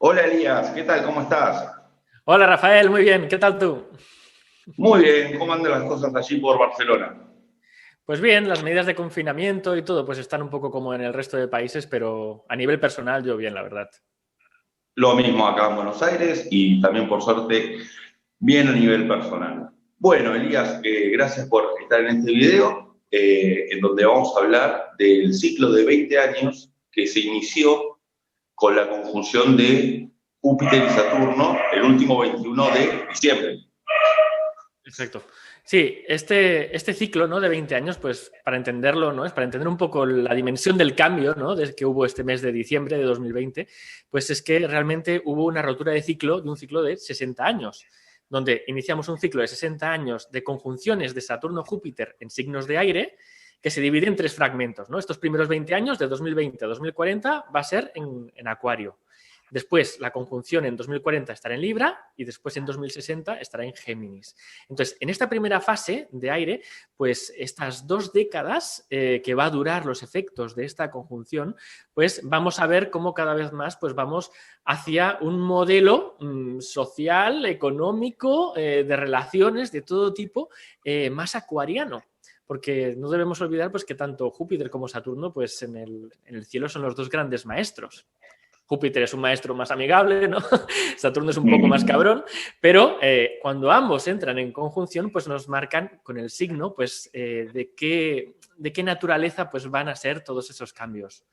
Hola Elías, ¿qué tal? ¿Cómo estás? Hola Rafael, muy bien, ¿qué tal tú? Muy bien, ¿cómo andan las cosas allí por Barcelona? Pues bien, las medidas de confinamiento y todo pues están un poco como en el resto de países, pero a nivel personal yo bien, la verdad. Lo mismo acá en Buenos Aires y también por suerte bien a nivel personal. Bueno, Elías, gracias por estar en este video en donde vamos a hablar del ciclo de 20 años que se inició con la conjunción de Júpiter y Saturno el último 21 de diciembre. Exacto. Sí, este ciclo, ¿no?, de 20 años, pues para entenderlo, ¿no? Es para entender un poco la dimensión del cambio, ¿no?, desde que hubo este mes de diciembre de 2020, pues es que realmente hubo una rotura de ciclo, de un ciclo de 60 años, donde iniciamos un ciclo de 60 años de conjunciones de Saturno-Júpiter en signos de aire, que se divide en tres fragmentos, ¿no? Estos primeros 20 años, de 2020 a 2040, va a ser en Acuario. Después, la conjunción en 2040 estará en Libra y después en 2060 estará en Géminis. Entonces, en esta primera fase de aire, pues estas 2 décadas que va a durar los efectos de esta conjunción, pues vamos a ver cómo cada vez más pues vamos hacia un modelo social, económico, de relaciones de todo tipo, más acuariano. Porque no debemos olvidar pues, que tanto Júpiter como Saturno pues, en el cielo son los dos grandes maestros. Júpiter es un maestro más amigable, ¿no? Saturno es un poco más Mm. cabrón, pero cuando ambos entran en conjunción, pues nos marcan con el signo, pues de qué naturaleza pues van a ser todos esos cambios.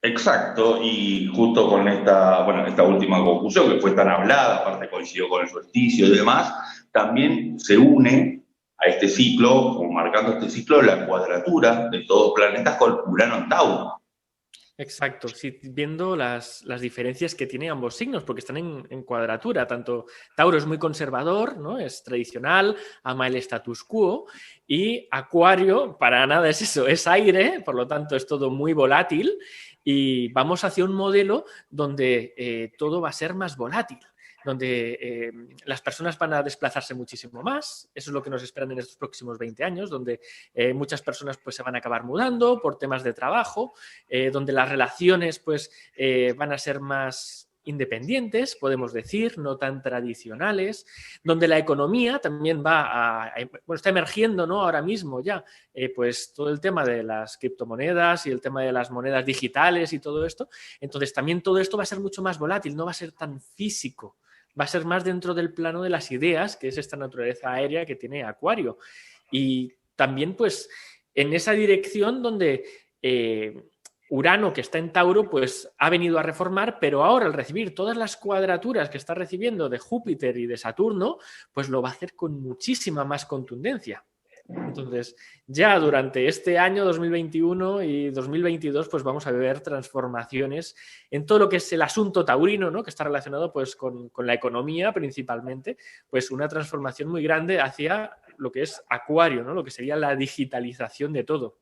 Exacto, y justo con esta, bueno, esta última conclusión que fue tan hablada, aparte coincidió con el solsticio y demás, también se une a este ciclo, como marcando este ciclo, la cuadratura de todos los planetas con Urano en Tauro. Exacto, sí, viendo las diferencias que tienen ambos signos, porque están en cuadratura. Tanto Tauro es muy conservador, ¿no? Es tradicional, ama el status quo, y Acuario, para nada es eso, es aire, por lo tanto es todo muy volátil, y vamos hacia un modelo donde todo va a ser más volátil, donde las personas van a desplazarse muchísimo más. Eso es lo que nos esperan en estos próximos 20 años, donde muchas personas pues, se van a acabar mudando por temas de trabajo, donde las relaciones pues, van a ser más independientes, podemos decir, no tan tradicionales, donde la economía también bueno, está emergiendo, ¿no?, ahora mismo ya, pues todo el tema de las criptomonedas y el tema de las monedas digitales y todo esto. Entonces también todo esto va a ser mucho más volátil, no va a ser tan físico, va a ser más dentro del plano de las ideas, que es esta naturaleza aérea que tiene Acuario. Y también pues en esa dirección donde Urano, que está en Tauro, pues ha venido a reformar, pero ahora al recibir todas las cuadraturas que está recibiendo de Júpiter y de Saturno, pues lo va a hacer con muchísima más contundencia. Entonces, ya durante este año 2021 y 2022, pues vamos a ver transformaciones en todo lo que es el asunto taurino, ¿no?, que está relacionado pues con la economía principalmente, pues una transformación muy grande hacia lo que es Acuario, ¿no?, lo que sería la digitalización de todo.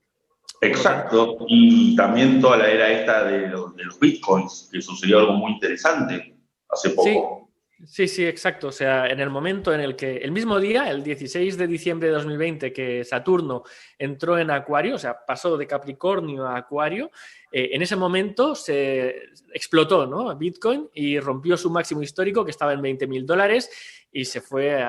Por lo tanto, Exacto, y también toda la era esta de los bitcoins, que sucedió algo muy interesante hace sí, poco. sí, sí, exacto. O sea, en el momento en el que, el mismo día, el 16 de diciembre de 2020, que Saturno entró en Acuario, o sea, pasó de Capricornio a Acuario, en ese momento se explotó, ¿no?, Bitcoin y rompió su máximo histórico, que estaba en $20.000, y se fue,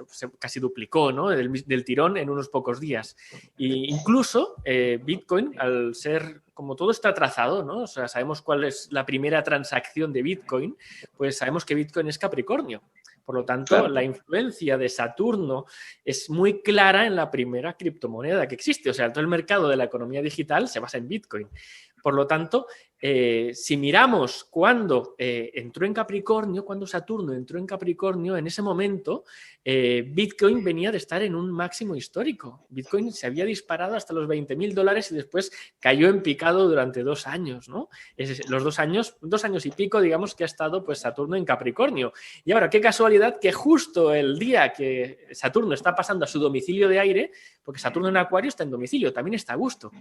se casi duplicó, ¿no?, del tirón en unos pocos días. Y incluso Bitcoin, al ser, como todo está trazado, ¿no?, o sea, sabemos cuál es la primera transacción de Bitcoin, pues sabemos que Bitcoin es Capricornio. Por lo tanto, Claro. la influencia de Saturno es muy clara en la primera criptomoneda que existe. O sea, todo el mercado de la economía digital se basa en Bitcoin. Por lo tanto, si miramos cuando entró en Capricornio, cuando Saturno entró en Capricornio, en ese momento Bitcoin venía de estar en un máximo histórico. Bitcoin se había disparado hasta los $20.000 y después cayó en picado durante 2 años, ¿no? Los 2 años, 2 años y pico, digamos, que ha estado pues Saturno en Capricornio. Y ahora, qué casualidad que justo el día que Saturno está pasando a su domicilio de aire, porque Saturno en Acuario está en domicilio, también está a gusto.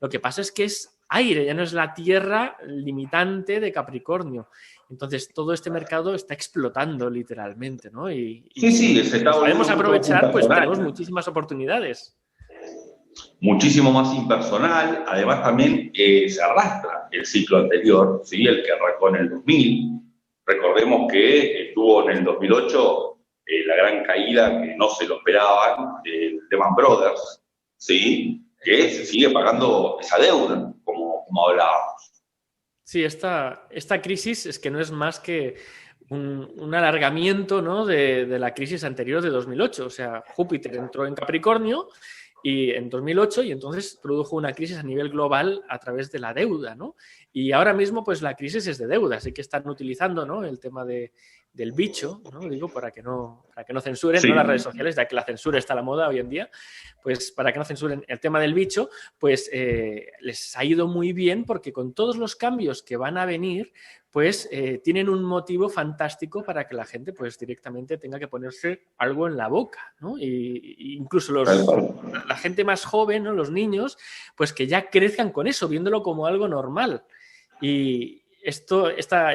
Lo que pasa es que es aire, ya no es la tierra limitante de Capricornio. Entonces, todo este mercado está explotando literalmente, ¿no? Y Sí, sí, se si está lo sabemos volviendo mucho más aprovechar, pues tenemos fundacional. muchísimas oportunidades. muchísimo más impersonal. Además también se arrastra el ciclo anterior, ¿sí? El que arrancó en el 2000. Recordemos que estuvo en el 2008 la gran caída que no se lo esperaban de Lehman Brothers, ¿sí? Que se sigue pagando esa deuda, como hablábamos. Sí, esta crisis es que no es más que un alargamiento, ¿no?, de la crisis anterior de 2008. O sea, Júpiter entró en Capricornio y en 2008 y entonces produjo una crisis a nivel global a través de la deuda, ¿no? Y ahora mismo pues la crisis es de deuda, así que están utilizando, ¿no?, el tema del bicho, ¿no? Digo, para que no censuren, Sí. ¿no?, las redes sociales, ya que la censura está a la moda hoy en día, pues para que no censuren el tema del bicho, pues les ha ido muy bien porque con todos los cambios que van a venir, pues tienen un motivo fantástico para que la gente pues directamente tenga que ponerse algo en la boca, ¿no? Y incluso la gente más joven, ¿no?, los niños, pues que ya crezcan con eso, viéndolo como algo normal. Y esta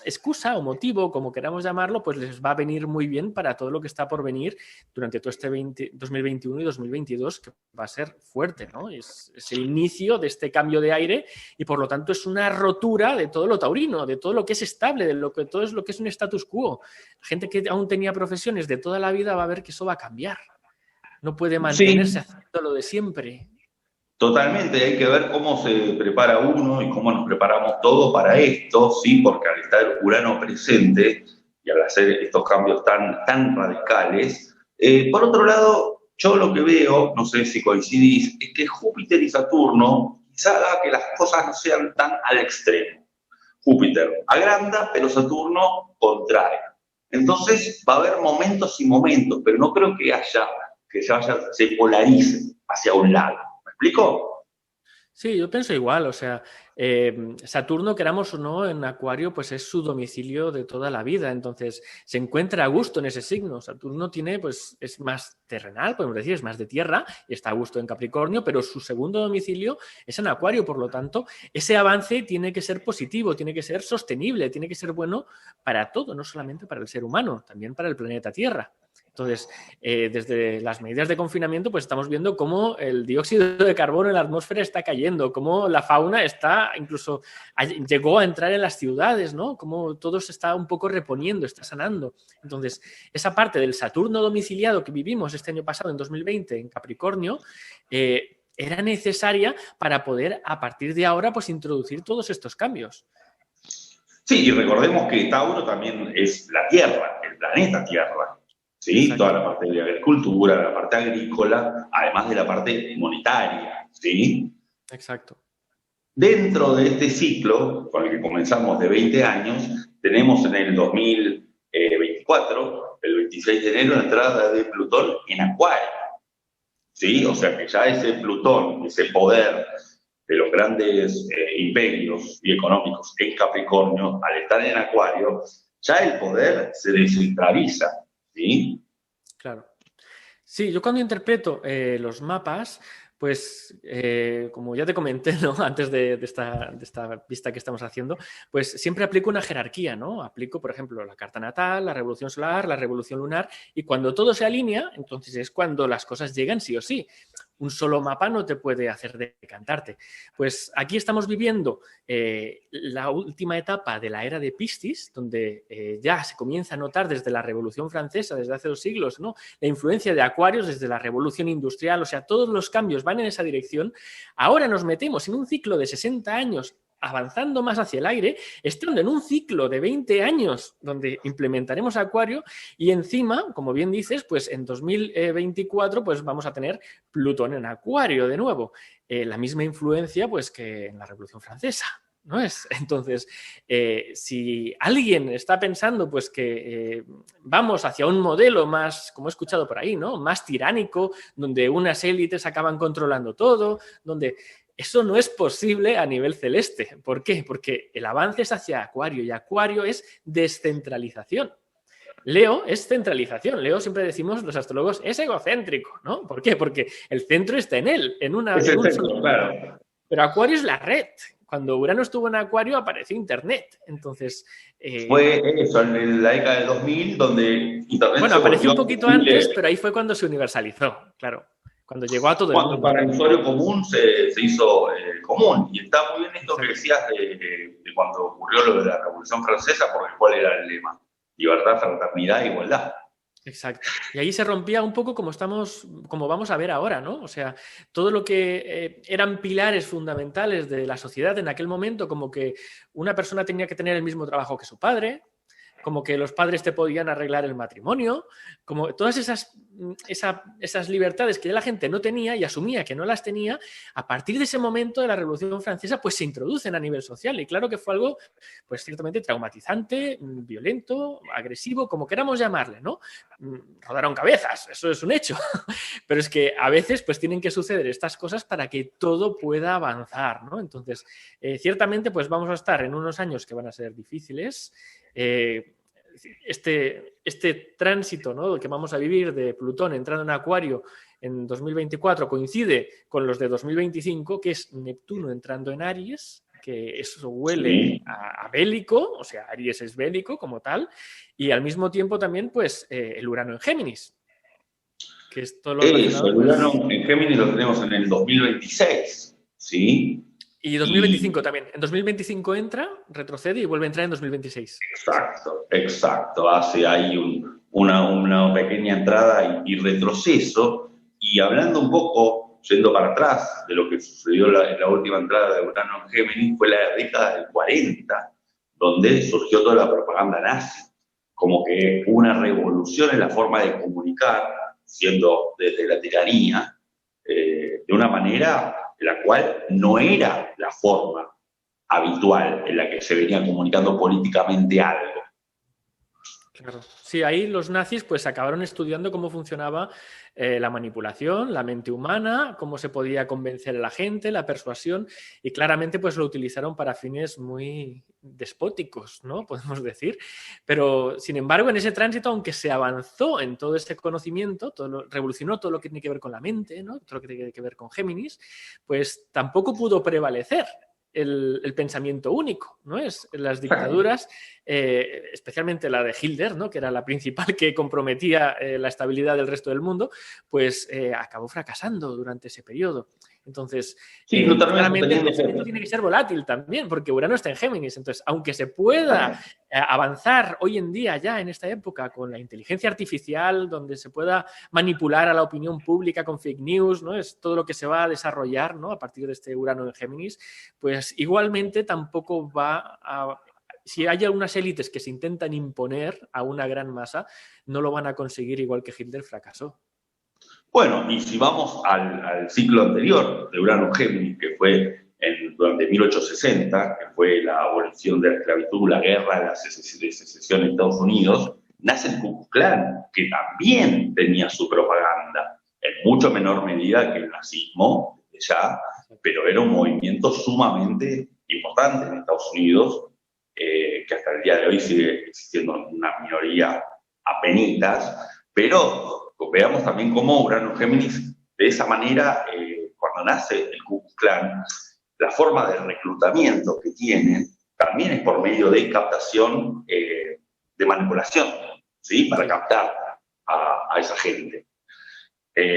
excusa o motivo, como queramos llamarlo, pues les va a venir muy bien para todo lo que está por venir durante todo este 2021 y 2022, que va a ser fuerte, ¿no? Es el inicio de este cambio de aire y por lo tanto es una rotura de todo lo taurino, de todo lo que es estable, todo lo que es un status quo. Gente que aún tenía profesiones de toda la vida va a ver que eso va a cambiar. No puede mantenerse Sí, haciendo lo de siempre. totalmente, hay que ver cómo se prepara uno y cómo nos preparamos todos para esto, ¿sí? Porque al estar Urano presente y al hacer estos cambios tan radicales, por otro lado, yo lo que veo, no sé si coincidís, es que Júpiter y Saturno quizá haga que las cosas no sean tan al extremo. Júpiter agranda, pero Saturno contrae. Entonces va a haber momentos y momentos, pero no creo se polarice hacia un lado. ¿Me explico? Sí, yo pienso igual, o sea, Saturno, queramos o no, en Acuario, pues es su domicilio de toda la vida, entonces se encuentra a gusto en ese signo. Saturno tiene, pues es más terrenal, podemos decir, es más de tierra, y está a gusto en Capricornio, pero su segundo domicilio es en Acuario, por lo tanto, ese avance tiene que ser positivo, tiene que ser sostenible, tiene que ser bueno para todo, no solamente para el ser humano, también para el planeta Tierra. Entonces, desde las medidas de confinamiento, pues estamos viendo cómo el dióxido de carbono en la atmósfera está cayendo, cómo la fauna llegó a entrar en las ciudades, ¿no? Cómo todo se está un poco reponiendo, está sanando. Entonces, esa parte del Saturno domiciliado que vivimos este año pasado, en 2020, en Capricornio, era necesaria para poder, a partir de ahora, pues introducir todos estos cambios. Sí, y recordemos que Tauro también es la Tierra, el planeta Tierra. ¿Sí? Exacto. Toda la parte de agricultura, la parte agrícola, además de la parte monetaria. ¿Sí? Exacto. Dentro de este ciclo, con el que comenzamos de 20 años, tenemos en el 2024, el 26 de enero, la entrada de Plutón en Acuario. ¿Sí? O sea que ya ese Plutón, ese poder de los grandes imperios y económicos en Capricornio, al estar en Acuario, ya el poder se descentraliza. ¿Sí? Claro. Sí, yo cuando interpreto los mapas, pues como ya te comenté, ¿no?, antes de esta vista que estamos haciendo, pues siempre aplico una jerarquía, ¿no? Aplico, por ejemplo, la carta natal, la revolución solar, la revolución lunar, y cuando todo se alinea, entonces es cuando las cosas llegan sí o sí. Un solo mapa no te puede hacer decantarte. Pues aquí estamos viviendo la última etapa de la era de Piscis, donde ya se comienza a notar desde la Revolución Francesa, desde hace 2 siglos, ¿no?, la influencia de Acuarios desde la Revolución Industrial, o sea, todos los cambios van en esa dirección. Ahora nos metemos en un ciclo de 60 años avanzando más hacia el aire, estando en un ciclo de 20 años donde implementaremos Acuario y encima, como bien dices, pues en 2024 pues vamos a tener Plutón en Acuario de nuevo. La misma influencia pues que en la Revolución Francesa, ¿no es? Entonces, si alguien está pensando pues que vamos hacia un modelo más, como he escuchado por ahí, ¿no?, más tiránico, donde unas élites acaban controlando todo, donde eso no es posible a nivel celeste. ¿Por qué? Porque el avance es hacia Acuario y Acuario es descentralización. Leo es centralización. Leo, siempre decimos los astrólogos, es egocéntrico, ¿no? ¿Por qué? Porque el centro está en él, en un solo. Claro. Pero Acuario es la red. Cuando Urano estuvo en Acuario apareció Internet. Entonces. Fue eso, en la década del 2000, donde Internet Bueno, se apareció volvió un poquito accesible. antes, pero ahí fue cuando se universalizó, claro. cuando llegó a todo el Cuando mundo. para el usuario común se hizo común. Y está muy bien esto que Exacto. decías de cuando ocurrió lo de la Revolución Francesa, porque ¿cuál era el lema? Libertad, fraternidad, igualdad. Exacto. Y ahí se rompía un poco como vamos a ver ahora, ¿no? O sea, todo lo que eran pilares fundamentales de la sociedad en aquel momento, como que una persona tenía que tener el mismo trabajo que su padre, como que los padres te podían arreglar el matrimonio, como todas esas libertades que la gente no tenía y asumía que no las tenía, a partir de ese momento de la Revolución Francesa, pues se introducen a nivel social. Y claro que fue algo, pues ciertamente traumatizante, violento, agresivo, como queramos llamarle, ¿no? Rodaron cabezas, eso es un hecho. Pero es que a veces pues tienen que suceder estas cosas para que todo pueda avanzar, ¿no? Entonces, ciertamente pues vamos a estar en unos años que van a ser difíciles. Este tránsito, ¿no?, que vamos a vivir de Plutón entrando en Acuario en 2024 coincide con los de 2025, que es Neptuno entrando en Aries, que eso huele a bélico, o sea, Aries es bélico como tal, y al mismo tiempo también pues el Urano en Géminis, que es todo lo Eso, relacionado el pues... Urano en Géminis lo tenemos en el 2026, ¿sí? Y Y 2025 también. En 2025 entra, retrocede y vuelve a entrar en 2026. exacto, exacto. Hace ahí una pequeña entrada y retroceso. Y hablando un poco, yendo para atrás de lo que sucedió en la última entrada de Urano en Géminis, fue la década del 40, donde surgió toda la propaganda nazi. Como que una revolución en la forma de comunicar, siendo desde la tiranía, de una manera en la cual no era la forma habitual en la que se venía comunicando políticamente algo. Claro. Sí, ahí los nazis pues acabaron estudiando cómo funcionaba la manipulación, la mente humana, cómo se podía convencer a la gente, la persuasión, y claramente pues lo utilizaron para fines muy despóticos, ¿no? Podemos decir. Pero, sin embargo, en ese tránsito, aunque se avanzó en todo este conocimiento, revolucionó todo lo que tiene que ver con la mente, ¿no? Todo lo que tiene que ver con Géminis, pues tampoco pudo prevalecer el pensamiento único, ¿no? Es las dictaduras, especialmente la de Hitler, ¿no?, que era la principal que comprometía la estabilidad del resto del mundo, pues acabó fracasando durante ese periodo. Entonces, Sí, no termina claramente el sosteniendo. pensamiento tiene que ser volátil también, porque Urano está en Géminis. Entonces, aunque se pueda avanzar hoy en día ya en esta época con la inteligencia artificial, donde se pueda manipular a la opinión pública con fake news, ¿no? Es todo lo que se va a desarrollar, ¿no?, a partir de este Urano en Géminis, pues igualmente tampoco va a... Si hay algunas élites que se intentan imponer a una gran masa, no lo van a conseguir, igual que Hitler fracasó. Bueno, y si vamos al ciclo anterior de Urano Géminis, que fue durante 1860, que fue la abolición de la esclavitud, la guerra de secesión en Estados Unidos, nace el Ku Klux Klan, que también tenía su propaganda, en mucho menor medida que el nazismo, ya, pero era un movimiento sumamente importante en Estados Unidos, que hasta el día de hoy sigue existiendo una minoría apenitas, pero veamos también cómo Urano Géminis, de esa manera, cuando nace el Ku Klux Klan, la forma de reclutamiento que tienen también es por medio de captación, de manipulación, ¿sí? Para captar a esa gente.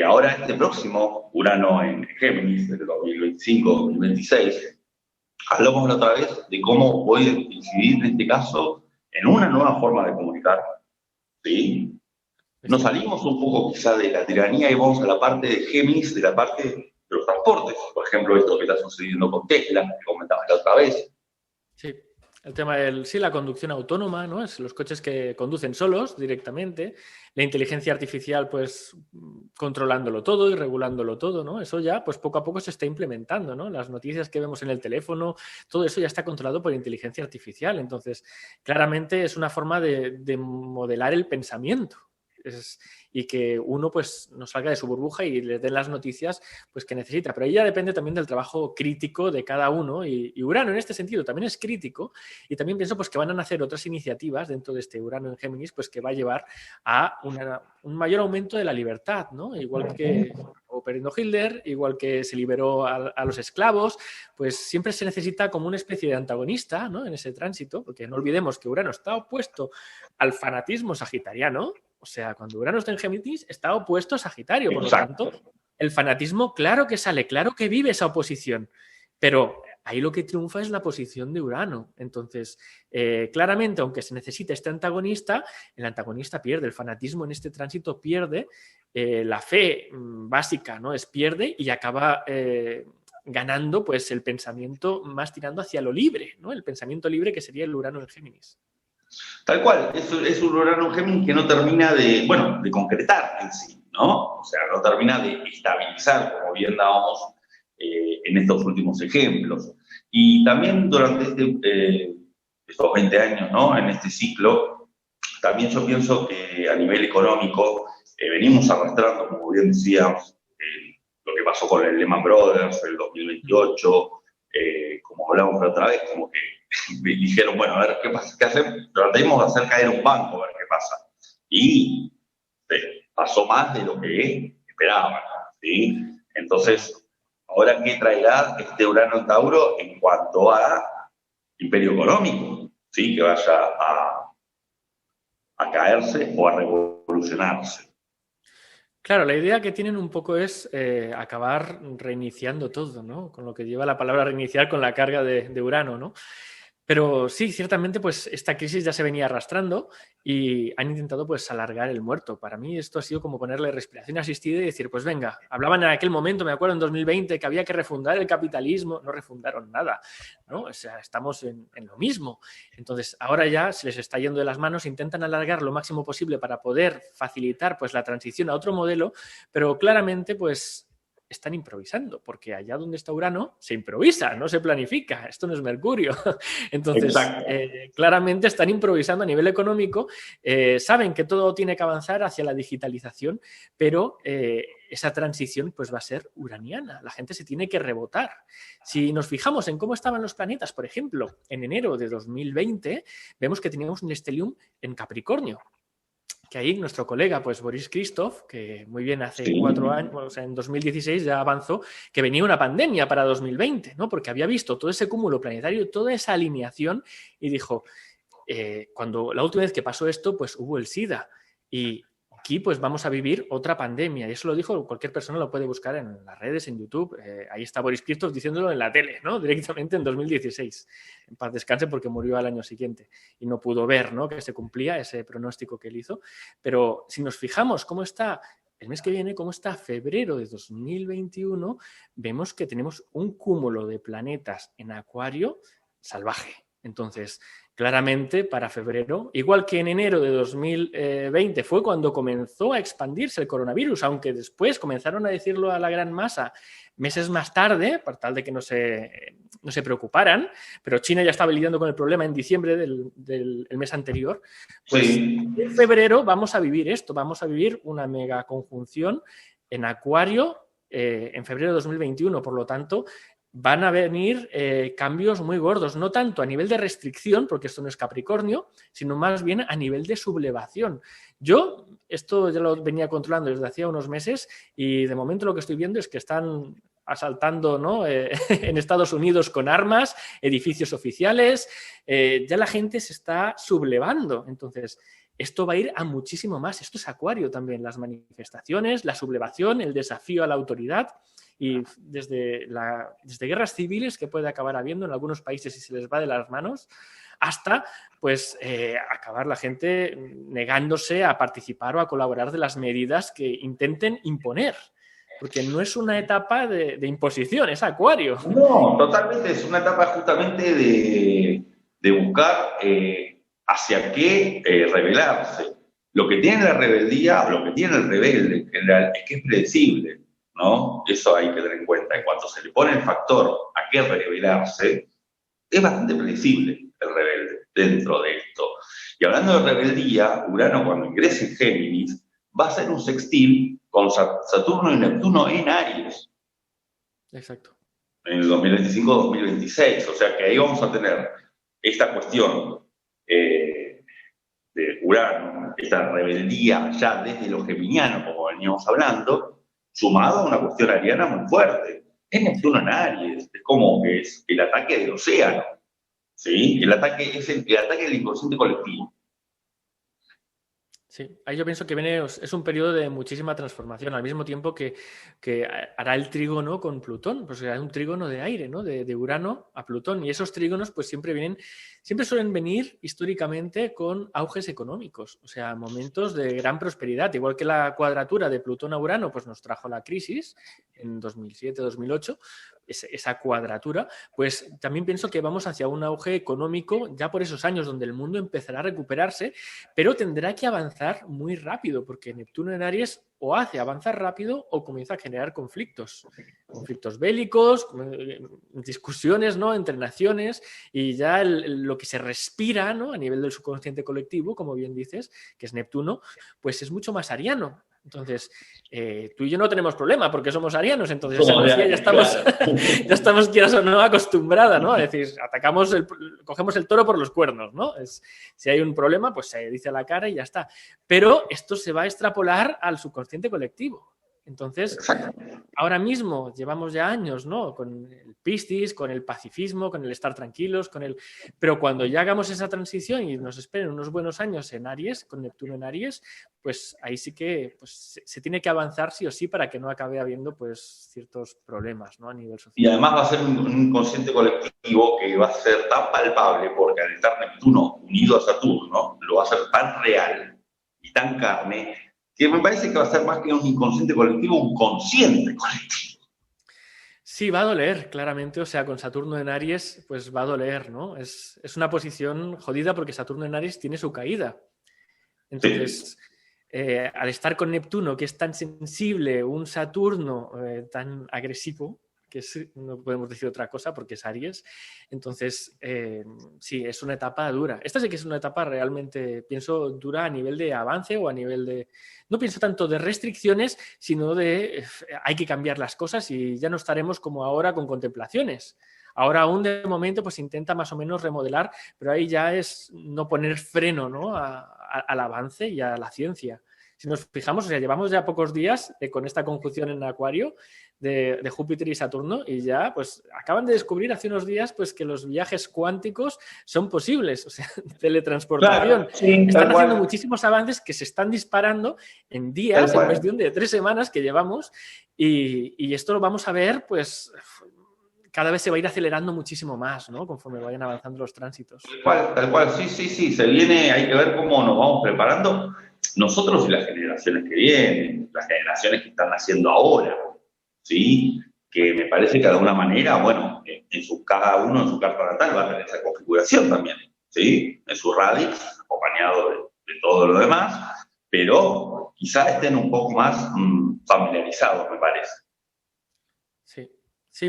Ahora este próximo Urano en Géminis, del 2025-2026, hablamos la otra vez de cómo puede incidir en este caso en una nueva forma de comunicar, ¿sí? Nos salimos un poco quizá de la tiranía y vamos a la parte de Géminis, de la parte de los transportes. Por ejemplo, esto que está sucediendo con Tesla, que comentabas la otra vez. Sí, el tema la conducción autónoma, ¿no? Es los coches que conducen solos directamente, la inteligencia artificial pues controlándolo todo y regulándolo todo, ¿no? Eso ya pues poco a poco se está implementando, ¿no? Las noticias que vemos en el teléfono, todo eso ya está controlado por inteligencia artificial. Entonces, claramente es una forma de modelar el pensamiento. Y que uno pues no salga de su burbuja y le den las noticias pues que necesita, pero ahí ya depende también del trabajo crítico de cada uno y Urano en este sentido también es crítico y también pienso pues que van a nacer otras iniciativas dentro de este Urano en Géminis pues que va a llevar a un mayor aumento de la libertad, ¿no? Igual que operando Hitler, igual que se liberó a los esclavos, pues siempre se necesita como una especie de antagonista, ¿no?, en ese tránsito, porque no olvidemos que Urano está opuesto al fanatismo sagitariano. O sea, cuando Urano está en Géminis, está opuesto a Sagitario, por lo tanto, el fanatismo, claro que sale, claro que vive esa oposición, pero ahí lo que triunfa es la posición de Urano. Entonces, claramente, aunque se necesite este antagonista, el antagonista pierde, el fanatismo en este tránsito pierde, la fe básica, ¿no? Pierde y acaba ganando pues el pensamiento más tirando hacia lo libre, ¿no? El pensamiento libre que sería el Urano en Géminis. Tal cual, es un Urano en Géminis que no termina de concretar en sí, ¿no? O sea, no termina de estabilizar, como bien dábamos en estos últimos ejemplos. Y también durante estos 20 años, ¿no? En este ciclo, también yo pienso que a nivel económico venimos arrastrando, como bien decíamos, lo que pasó con el Lehman Brothers, el 2028, como hablamos la otra vez, como que dijeron, bueno, a ver, ¿qué pasa? ¿Qué hacemos? Tratemos de hacer caer un banco, a ver qué pasa. Y pasó más de lo que esperaban, ¿sí? Entonces, ahora, ¿qué traerá este Urano en Tauro en cuanto a imperio económico? ¿Sí? Que vaya a caerse o a revolucionarse. Claro, la idea que tienen un poco es acabar reiniciando todo, ¿no? Con lo que lleva la palabra reiniciar con la carga de Urano, ¿no? Pero sí, ciertamente, pues esta crisis ya se venía arrastrando y han intentado pues alargar el muerto. Para mí esto ha sido como ponerle respiración asistida y decir, pues venga, hablaban en aquel momento, me acuerdo en 2020, que había que refundar el capitalismo, no refundaron nada, ¿no? O sea, estamos en lo mismo. Entonces, ahora ya se les está yendo de las manos, intentan alargar lo máximo posible para poder facilitar pues la transición a otro modelo, pero claramente pues están improvisando, porque allá donde está Urano se improvisa, no se planifica, esto no es Mercurio. Entonces, claramente están improvisando a nivel económico, saben que todo tiene que avanzar hacia la digitalización, pero esa transición pues va a ser uraniana, la gente se tiene que rebotar. Si nos fijamos en cómo estaban los planetas, por ejemplo, en enero de 2020, vemos que teníamos un estelium en Capricornio, que ahí nuestro colega, pues Boris Christoph, que muy bien hace 4 años, o sea, en 2016 ya avanzó, que venía una pandemia para 2020, ¿no? Porque había visto todo ese cúmulo planetario, toda esa alineación y dijo, cuando la última vez que pasó esto, pues hubo el SIDA y aquí pues vamos a vivir otra pandemia. Y eso lo dijo, cualquier persona lo puede buscar en las redes, en YouTube. Ahí está Boris Christoph diciéndolo en la tele, ¿no? Directamente en 2016. En paz descanse porque murió al año siguiente y no pudo ver, ¿no? Que se cumplía ese pronóstico que él hizo. Pero si nos fijamos cómo está el mes que viene, cómo está febrero de 2021, vemos que tenemos un cúmulo de planetas en Acuario salvaje. Entonces, claramente para febrero, igual que en enero de 2020 fue cuando comenzó a expandirse el coronavirus, aunque después comenzaron a decirlo a la gran masa meses más tarde, por tal de que no se preocuparan, pero China ya estaba lidiando con el problema en diciembre del mes anterior, pues sí. En febrero vamos a vivir esto, vamos a vivir una mega conjunción en Acuario en febrero de 2021, por lo tanto, van a venir cambios muy gordos, no tanto a nivel de restricción, porque esto no es Capricornio, sino más bien a nivel de sublevación. Yo esto ya lo venía controlando desde hacía unos meses y de momento lo que estoy viendo es que están asaltando, ¿no? En Estados Unidos con armas, edificios oficiales, ya la gente se está sublevando. Entonces, esto va a ir a muchísimo más. Esto es Acuario también, las manifestaciones, la sublevación, el desafío a la autoridad. Y desde guerras civiles que puede acabar habiendo en algunos países si se les va de las manos, hasta pues acabar la gente negándose a participar o a colaborar de las medidas que intenten imponer. Porque no es una etapa de imposición, es Acuario. No, totalmente, es una etapa justamente de buscar hacia qué rebelarse. Lo que tiene la rebeldía, lo que tiene el rebelde en general, es que es predecible, ¿no? Eso hay que tener en cuenta. En cuanto se le pone el factor a qué rebelarse, es bastante predecible el rebelde dentro de esto. Y hablando de rebeldía, Urano cuando ingrese en Géminis va a ser un sextil con Saturno y Neptuno en Aries. Exacto. En el 2025-2026. O sea que ahí vamos a tener esta cuestión de Urano, esta rebeldía ya desde lo geminiano, como veníamos hablando, sumado a una cuestión ariana muy fuerte. Es Neptuno en Aries, es como que es el ataque del océano, ¿sí? El ataque es el ataque del inconsciente colectivo. Sí, ahí yo pienso que viene, es un periodo de muchísima transformación, al mismo tiempo que hará el trígono con Plutón, pues hay un trígono de aire, ¿no? De Urano a Plutón, y esos trígonos pues siempre suelen venir históricamente con auges económicos, o sea, momentos de gran prosperidad, igual que la cuadratura de Plutón a Urano pues nos trajo la crisis en 2007-2008, esa cuadratura, pues también pienso que vamos hacia un auge económico ya por esos años donde el mundo empezará a recuperarse, pero tendrá que avanzar muy rápido, porque Neptuno en Aries o hace avanzar rápido o comienza a generar conflictos bélicos, discusiones, ¿no? Entre naciones, y ya lo que se respira, ¿no? A nivel del subconsciente colectivo, como bien dices, que es Neptuno, pues es mucho más ariano. Entonces, tú y yo no tenemos problema porque somos arianos, entonces esa energía ya estamos, claro. Ya estamos, quieras o no, acostumbrada, ¿no? Es decir, cogemos el toro por los cuernos, ¿no? Si hay un problema, pues se dice a la cara y ya está. Pero esto se va a extrapolar al subconsciente colectivo. Entonces, ahora mismo llevamos ya años, ¿no? Con el Piscis, con el pacifismo, con el estar tranquilos, pero cuando ya hagamos esa transición y nos esperen unos buenos años en Aries, con Neptuno en Aries, pues ahí sí que pues, se tiene que avanzar sí o sí para que no acabe habiendo pues ciertos problemas, ¿no? A nivel social. Y además va a ser un consciente colectivo que va a ser tan palpable, porque al estar Neptuno unido a Saturno, lo va a hacer tan real y tan carne, que me parece que va a ser más que un inconsciente colectivo, un consciente colectivo. Sí, va a doler, claramente. O sea, con Saturno en Aries, pues va a doler, ¿no? Es una posición jodida porque Saturno en Aries tiene su caída. Entonces, al estar con Neptuno, que es tan sensible, un Saturno tan agresivo, que no podemos decir otra cosa porque es Aries, entonces sí, es una etapa dura. Esta sí que es una etapa realmente, pienso, dura a nivel de avance o a nivel de... No pienso tanto de restricciones, sino de hay que cambiar las cosas y ya no estaremos como ahora con contemplaciones. Ahora aún de momento pues intenta más o menos remodelar, pero ahí ya es no poner freno, ¿no? al avance y a la ciencia. Si nos fijamos, o sea, llevamos ya pocos días con esta conjunción en Acuario de Júpiter y Saturno y ya pues acaban de descubrir hace unos días pues que los viajes cuánticos son posibles, o sea, teletransportación. Claro, sí, están haciendo muchísimos avances que se están disparando en días, en cuestión de 3 semanas que llevamos y esto lo vamos a ver pues cada vez se va a ir acelerando muchísimo más, ¿no? Conforme vayan avanzando los tránsitos. Tal cual, sí, se viene, hay que ver cómo nos vamos preparando nosotros y las generaciones que vienen, las generaciones que están naciendo ahora, ¿sí? Que me parece que de alguna manera, bueno, cada uno en su carta natal va a tener esa configuración también, ¿sí? En su radix, acompañado de todo lo demás, pero quizás estén un poco más familiarizados, me parece. Sí,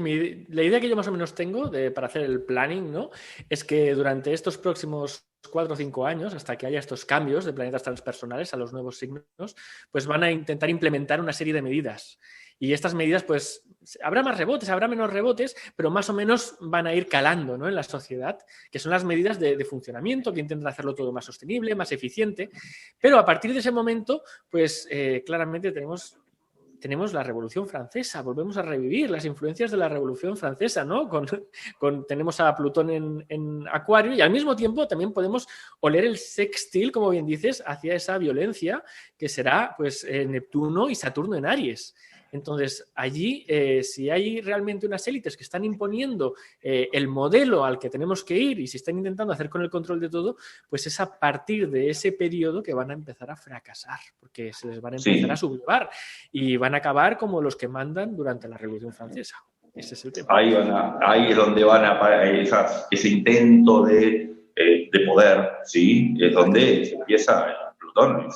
la idea que yo más o menos tengo para hacer el planning, ¿no? Es que durante estos próximos 4 o 5 años, hasta que haya estos cambios de planetas transpersonales a los nuevos signos, pues van a intentar implementar una serie de medidas. Y estas medidas, pues, habrá más rebotes, habrá menos rebotes, pero más o menos van a ir calando, ¿no? En la sociedad, que son las medidas de funcionamiento, que intentan hacerlo todo más sostenible, más eficiente. Pero a partir de ese momento, pues, claramente tenemos la Revolución Francesa, volvemos a revivir las influencias de la Revolución Francesa, ¿no? Tenemos a Plutón en Acuario y al mismo tiempo también podemos oler el sextil, como bien dices, hacia esa violencia que será pues Neptuno y Saturno en Aries. Entonces, allí, si hay realmente unas élites que están imponiendo el modelo al que tenemos que ir y se están intentando hacer con el control de todo, pues es a partir de ese periodo que van a empezar a fracasar, porque se les van a empezar a sublevar y van a acabar como los que mandan durante la Revolución Francesa. Ese es el tema. Ahí es donde van a ese intento de poder, ¿sí? Es donde se empieza Plutón.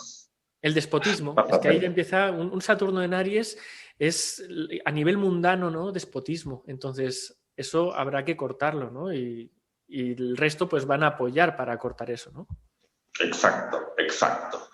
El despotismo, es que ahí empieza un Saturno en Aries, es a nivel mundano, ¿no? Despotismo. Entonces, eso habrá que cortarlo, ¿no? Y el resto, pues, van a apoyar para cortar eso, ¿no? Exacto.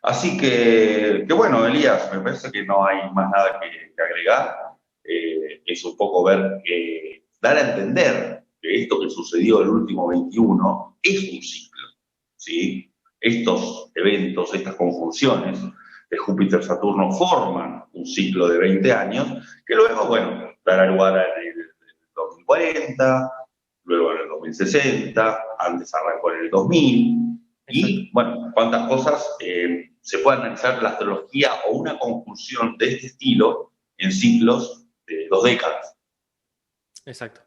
Así que bueno, Elías, me parece que no hay más nada que agregar. Es un poco dar a entender que esto que sucedió el último 21 es un ciclo, ¿sí? Estos eventos, estas conjunciones de Júpiter-Saturno forman un ciclo de 20 años que luego, bueno, dará lugar en el 2040, luego en el 2060, antes arrancó en el 2000 Exacto. Y, bueno, cuántas cosas se puede analizar la astrología o una conjunción de este estilo en ciclos de 2 décadas. Exacto.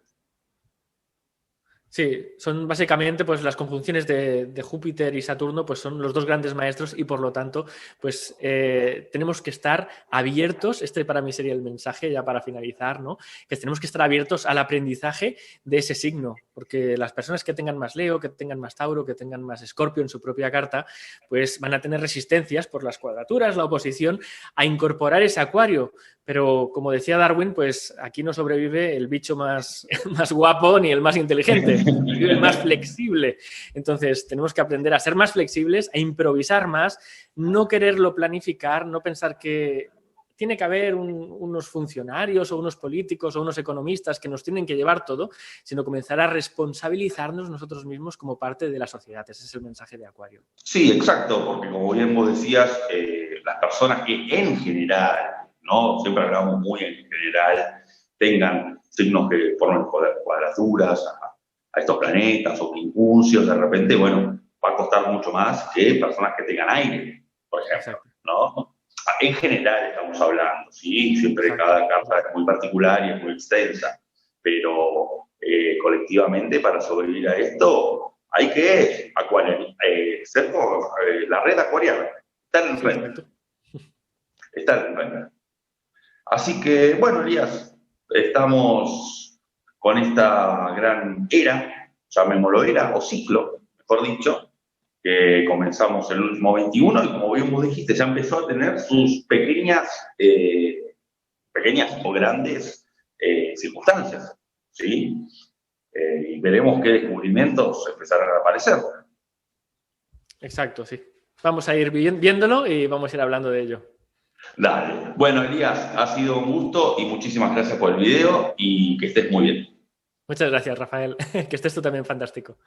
Sí, son básicamente pues las conjunciones de Júpiter y Saturno, pues son los dos grandes maestros y por lo tanto pues tenemos que estar abiertos, este para mí sería el mensaje ya para finalizar, ¿no? Que tenemos que estar abiertos al aprendizaje de ese signo, porque las personas que tengan más Leo, que tengan más Tauro, que tengan más Escorpio en su propia carta, pues van a tener resistencias por las cuadraturas, la oposición, a incorporar ese Acuario. Pero como decía Darwin, pues aquí no sobrevive el bicho más, más guapo ni el más inteligente, sobrevive el más flexible. Entonces tenemos que aprender a ser más flexibles, a improvisar más, no quererlo planificar, no pensar que tiene que haber unos funcionarios o unos políticos o unos economistas que nos tienen que llevar todo, sino comenzar a responsabilizarnos nosotros mismos como parte de la sociedad. Ese es el mensaje de Acuario. Sí, exacto, porque como bien vos decías, las personas que en general, ¿no? Siempre hablamos muy en general, tengan signos que formen cuadraturas a estos planetas o quincunциos, de repente, bueno, va a costar mucho más que personas que tengan aire, por ejemplo, Exacto. ¿no? En general estamos hablando, ¿sí? Siempre Exacto. cada carta es muy particular y es muy extensa, pero colectivamente para sobrevivir a esto hay que ser como la red acuariana, estar en Sí, red, exacto. estar en red. Así que, bueno, Elías, estamos con esta gran era, llamémoslo era, o ciclo, mejor dicho, que comenzamos el último 21 y como bien vos dijiste, ya empezó a tener sus pequeñas o grandes circunstancias, ¿sí? Y veremos qué descubrimientos empezarán a aparecer. Exacto, sí. Vamos a ir viéndolo y vamos a ir hablando de ello. Dale. Bueno, Elías, ha sido un gusto y muchísimas gracias por el video y que estés muy bien. Muchas gracias, Rafael. Que estés tú también fantástico.